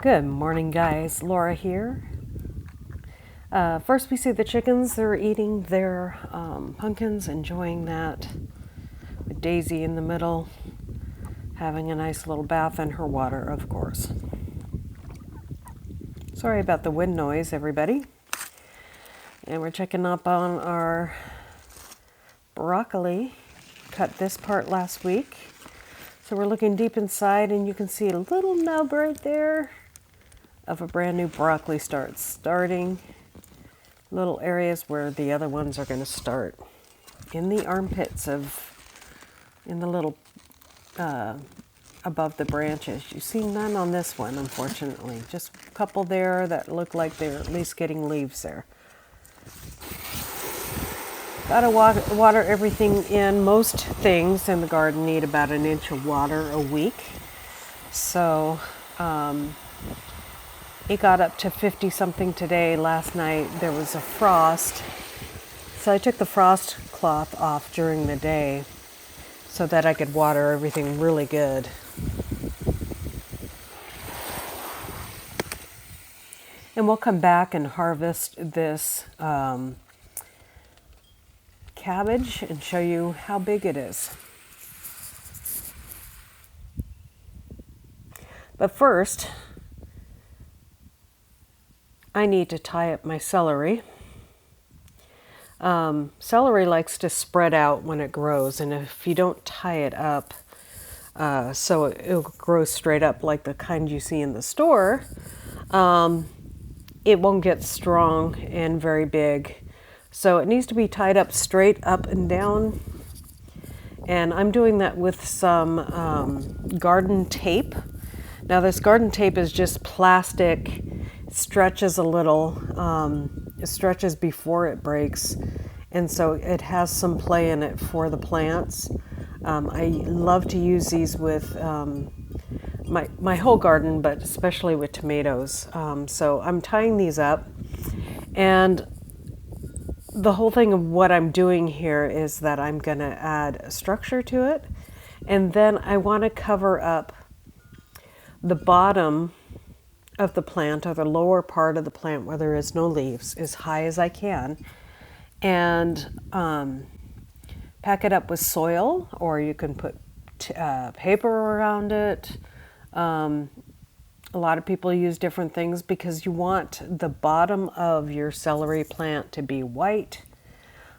Good morning, guys. Laura here. First we see the chickens. They're eating their pumpkins, enjoying that. With Daisy in the middle, having a nice little bath in her water, of course. Sorry about the wind noise, everybody. And we're checking up on our broccoli. Cut this part last week. So we're looking deep inside, and you can see a little nub right there of a brand new broccoli starting. Little areas where the other ones are going to start. In the armpits in the little, above the branches. You see none on this one, unfortunately. Just a couple there that look like they're at least getting leaves there. Gotta water everything in. Most things in the garden need about 1 inch of water a week. So, it got up to 50 something today. Last night there was a frost. So I took the frost cloth off during the day so that I could water everything really good. And we'll come back and harvest this cabbage and show you how big it is. But first, I need to tie up my celery. Celery likes to spread out when it grows, and if you don't tie it up so it'll grow straight up like the kind you see in the store, it won't get strong and very big. So it needs to be tied up straight up and down. And I'm doing that with some garden tape. Now this garden tape is just plastic. It stretches a little. It stretches before it breaks. And so it has some play in it for the plants. I love to use these with my whole garden, but especially with tomatoes. So I'm tying these up. And the whole thing of what I'm doing here is that I'm going to add a structure to it. And then I want to cover up the bottom of the plant, or the lower part of the plant where there is no leaves, as high as I can. And pack it up with soil, or you can put paper around it. A lot of people use different things because you want the bottom of your celery plant to be white.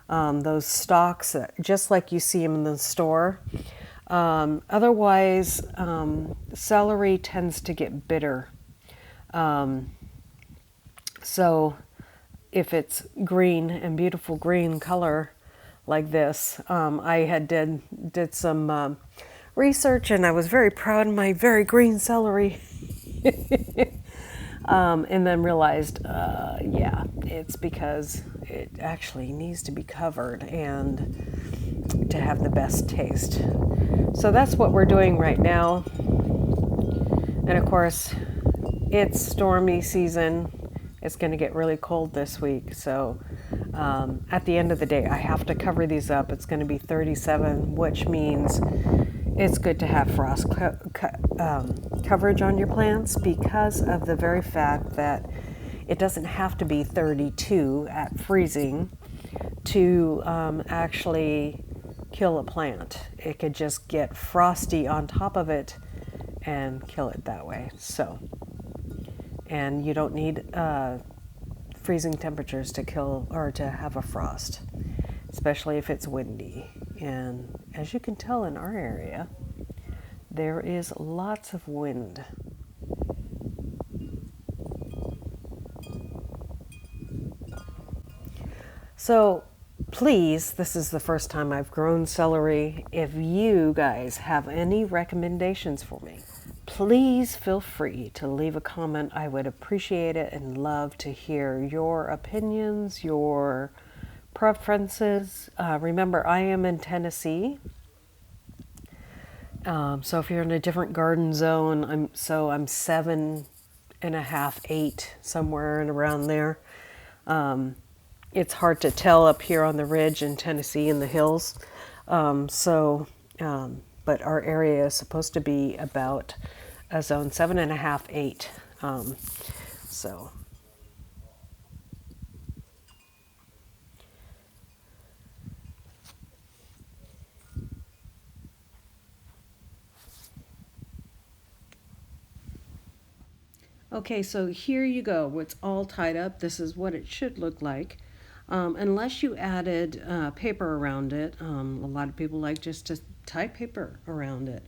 Those stalks, just like you see them in the store. Otherwise, celery tends to get bitter. So if it's green and beautiful green color like this, I had did some research, and I was very proud of my very green celery. And then realized, yeah, it's because it actually needs to be covered and to have the best taste. So that's what we're doing right now. And of course, it's stormy season. It's going to get really cold this week. So at the end of the day, I have to cover these up. It's going to be 37, which means it's good to have frost coverage on your plants because of the very fact that it doesn't have to be 32 at freezing to actually kill a plant. It could just get frosty on top of it and kill it that way. So, and you don't need freezing temperatures to kill or to have a frost, especially if it's windy. And as you can tell in our area, there is lots of wind. So please, this is the first time I've grown celery. If you guys have any recommendations for me, please feel free to leave a comment. I would appreciate it and love to hear your opinions, your preferences. Remember, I am in Tennessee. So if you're in a different garden zone, I'm 7.5, 8, somewhere and around there. It's hard to tell up here on the ridge in Tennessee in the hills. But our area is supposed to be about a zone 7.5, 8. Um, so okay, so here you go. It's all tied up. This is what it should look like. Unless you added paper around it, a lot of people like just to tie paper around it.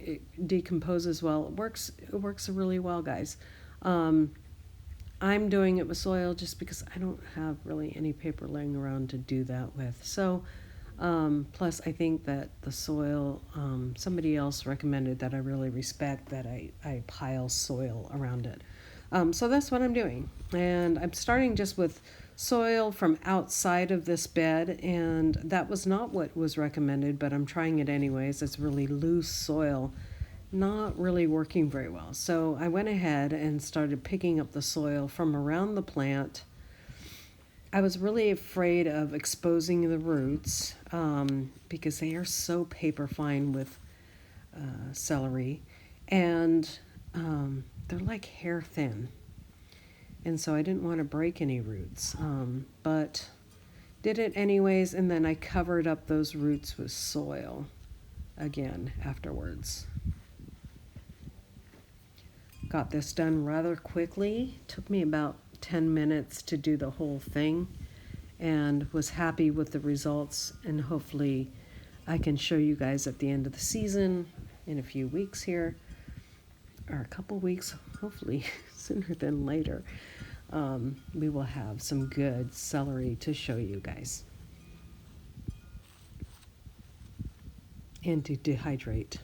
It decomposes well. It works. It works really well, guys. Um, I'm doing it with soil just because I don't have really any paper laying around to do that with. So, plus I think that the soil, somebody else recommended that I really respect that I pile soil around it. So that's what I'm doing. And I'm starting just with soil from outside of this bed, and that was not what was recommended, but I'm trying it anyways. It's really loose soil, not really working very well. So I went ahead and started picking up the soil from around the plant. I was really afraid of exposing the roots because they are so paper fine with celery, and they're like hair thin. And so I didn't want to break any roots, but did it anyways, and then I covered up those roots with soil again afterwards. Got this done rather quickly. Took me about 10 minutes to do the whole thing, and was happy with the results, and hopefully I can show you guys at the end of the season in a few weeks here, or a couple weeks, hopefully sooner than later. We will have some good celery to show you guys. And to dehydrate.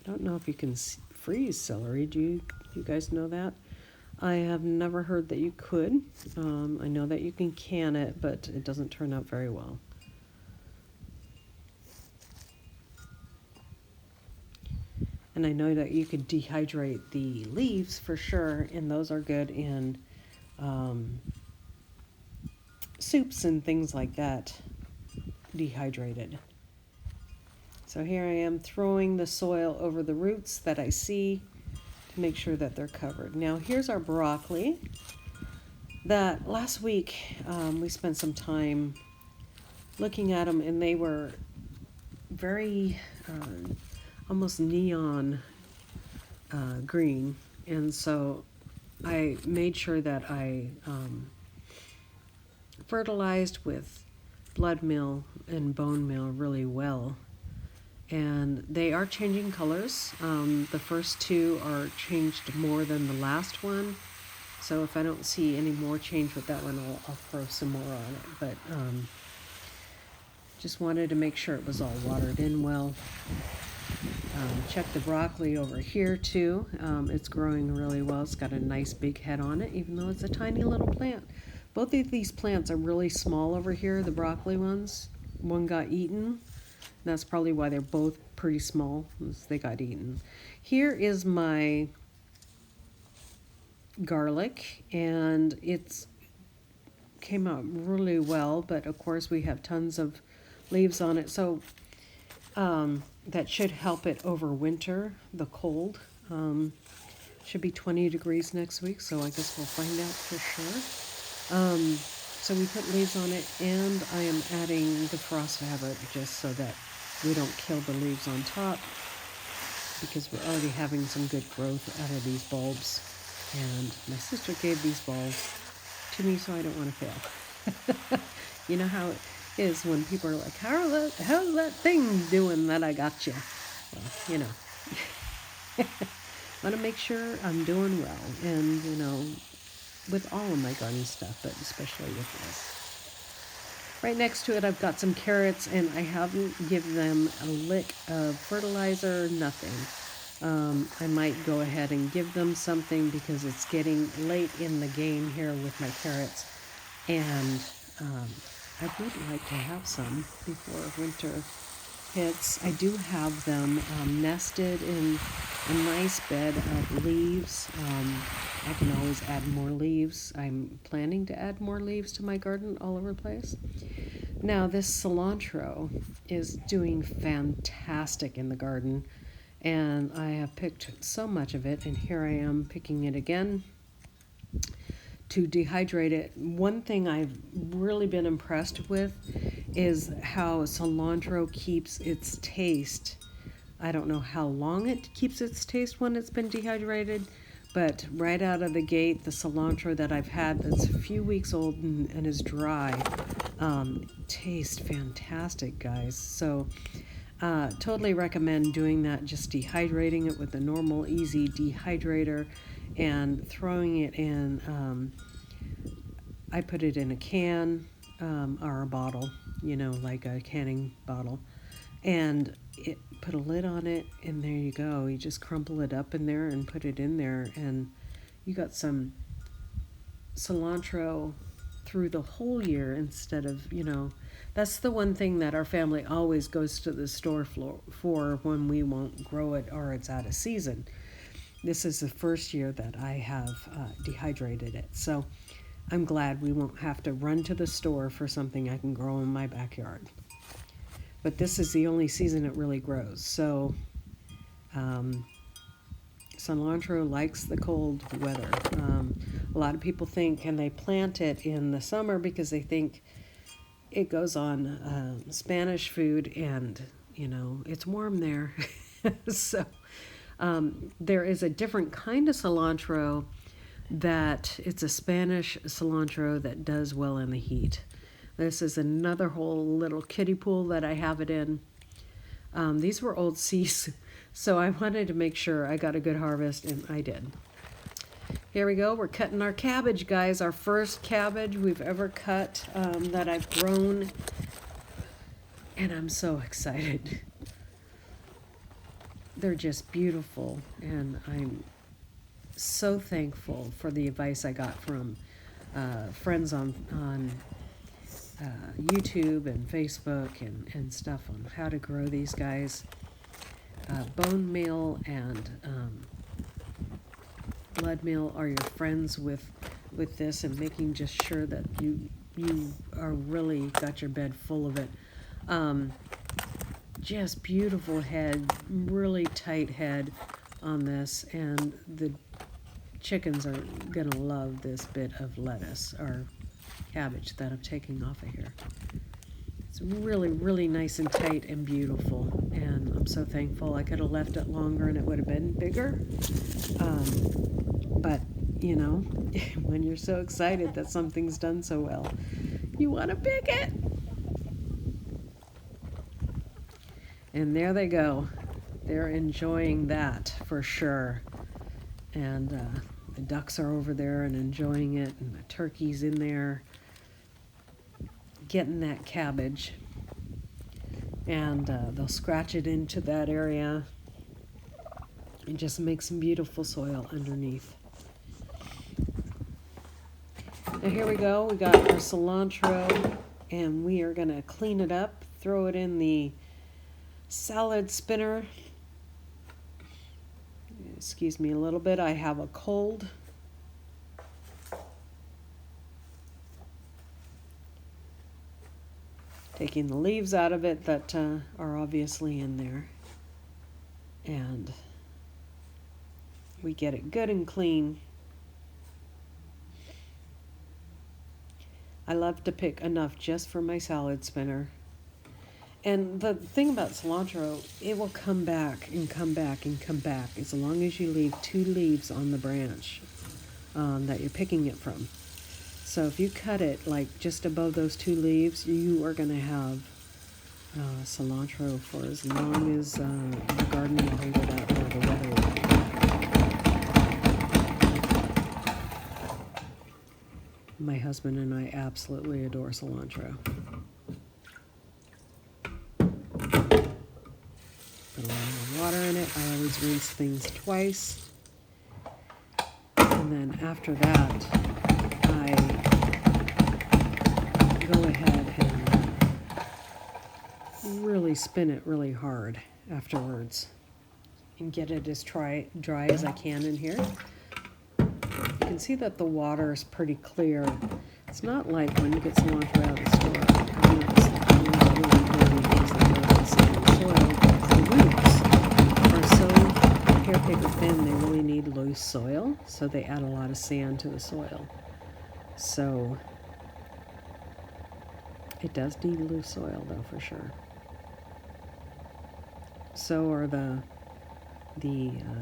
I don't know if you can freeze celery. Do you guys know that? I have never heard that you could. I know that you can can it, but it doesn't turn out very well. And I know that you could dehydrate the leaves for sure, and those are good in soups and things like that, dehydrated. So here I am throwing the soil over the roots that I see to make sure that they're covered. Now here's our broccoli. That last week we spent some time looking at them, and they were very almost neon green, and so I made sure that I fertilized with blood meal and bone meal really well, and they are changing colors. The first two are changed more than the last one, so if I don't see any more change with that one, I'll throw some more on it, but just wanted to make sure it was all watered in well. Check the broccoli over here too. It's growing really well. It's got a nice big head on it, even though it's a tiny little plant. Both of these plants are really small over here, the broccoli ones. One got eaten. That's probably why they're both pretty small, as they got eaten. Here is my garlic, and it's came out really well, but of course we have tons of leaves on it, so that should help it over winter, the cold. Should be 20 degrees next week, so I guess we'll find out for sure. So we put leaves on it, and I am adding the frost fabric just so that we don't kill the leaves on top, because we're already having some good growth out of these bulbs. And my sister gave these bulbs to me, so I don't want to fail. You know how it is when people are like, how's that thing doing that I got you? Well, you know, want to make sure I'm doing well, and you know, with all of my garden stuff, but especially with this. Right next to it, I've got some carrots, and I haven't given them a lick of fertilizer, nothing. I might go ahead and give them something because it's getting late in the game here with my carrots, and I would like to have some before winter hits. I do have them nested in a nice bed of leaves. I can always add more leaves. I'm planning to add more leaves to my garden all over the place. Now, this cilantro is doing fantastic in the garden, and I have picked so much of it, and here I am picking it again to dehydrate it. One thing I've really been impressed with is how cilantro keeps its taste. I don't know how long it keeps its taste when it's been dehydrated, but right out of the gate, the cilantro that I've had that's a few weeks old and is dry tastes fantastic, guys. So totally recommend doing that, just dehydrating it with a normal, easy dehydrator and throwing it in. I put it in a can or a bottle, like a canning bottle, and put a lid on it, and there you go. You just crumple it up in there and put it in there, and you got some cilantro through the whole year instead of, that's the one thing that our family always goes to the store for when we won't grow it or it's out of season. This is the first year that I have dehydrated it, so I'm glad we won't have to run to the store for something I can grow in my backyard. But this is the only season it really grows. So cilantro likes the cold weather. A lot of people think, and they plant it in the summer because they think it goes on Spanish food, and it's warm there. So there is a different kind of cilantro that it's a Spanish cilantro that does well in the heat. This is another whole little kiddie pool that I have it in. These were old seeds, so I wanted to make sure I got a good harvest, and I did. Here we go. We're cutting our cabbage, guys. Our first cabbage we've ever cut that I've grown, and I'm so excited. They're just beautiful, and I'm so thankful for the advice I got from friends on YouTube and Facebook and stuff on how to grow these guys. Bone meal and blood meal are your friends with this, and making just sure that you are really got your bed full of it. Just beautiful head, really tight head on this, and the chickens are gonna love this bit of lettuce or cabbage that I'm taking off of here. It's really, really nice and tight and beautiful, and I'm so thankful. I could have left it longer and it would have been bigger, but when you're so excited that something's done so well, you want to pick it. And there they go. They're enjoying that for sure. And the ducks are over there and enjoying it, and the turkey's in there getting that cabbage. And they'll scratch it into that area and just make some beautiful soil underneath. Now here we go. We got our cilantro, and we are going to clean it up, throw it in the salad spinner. Excuse me a little bit, I have a cold. Taking the leaves out of it that are obviously in there. And we get it good and clean. I love to pick enough just for my salad spinner. And the thing about cilantro, it will come back and come back and come back as long as you leave 2 leaves on the branch that you're picking it from. So if you cut it like just above those 2 leaves, you are going to have cilantro for as long as the garden will hold it out, or the weather will. My husband and I absolutely adore cilantro. Put a lot of water in it. I always rinse things twice. And then after that, I go ahead and really spin it really hard afterwards and get it as dry as I can in here. You can see that the water is pretty clear. It's not like when you get cilantro out of the store. loose soil, so they add a lot of sand to the soil. So it does need loose soil though, for sure. So are the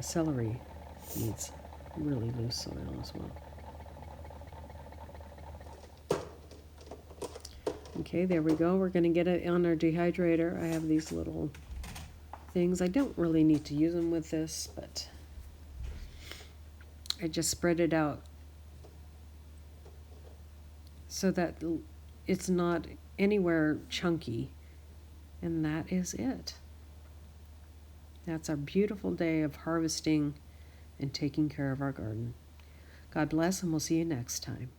celery needs really loose soil as well. Okay, there we go. We're going to get it on our dehydrator. I have these little things. I don't really need to use them with this, but I just spread it out so that it's not anywhere chunky. And that is it. That's our beautiful day of harvesting and taking care of our garden. God bless, and we'll see you next time.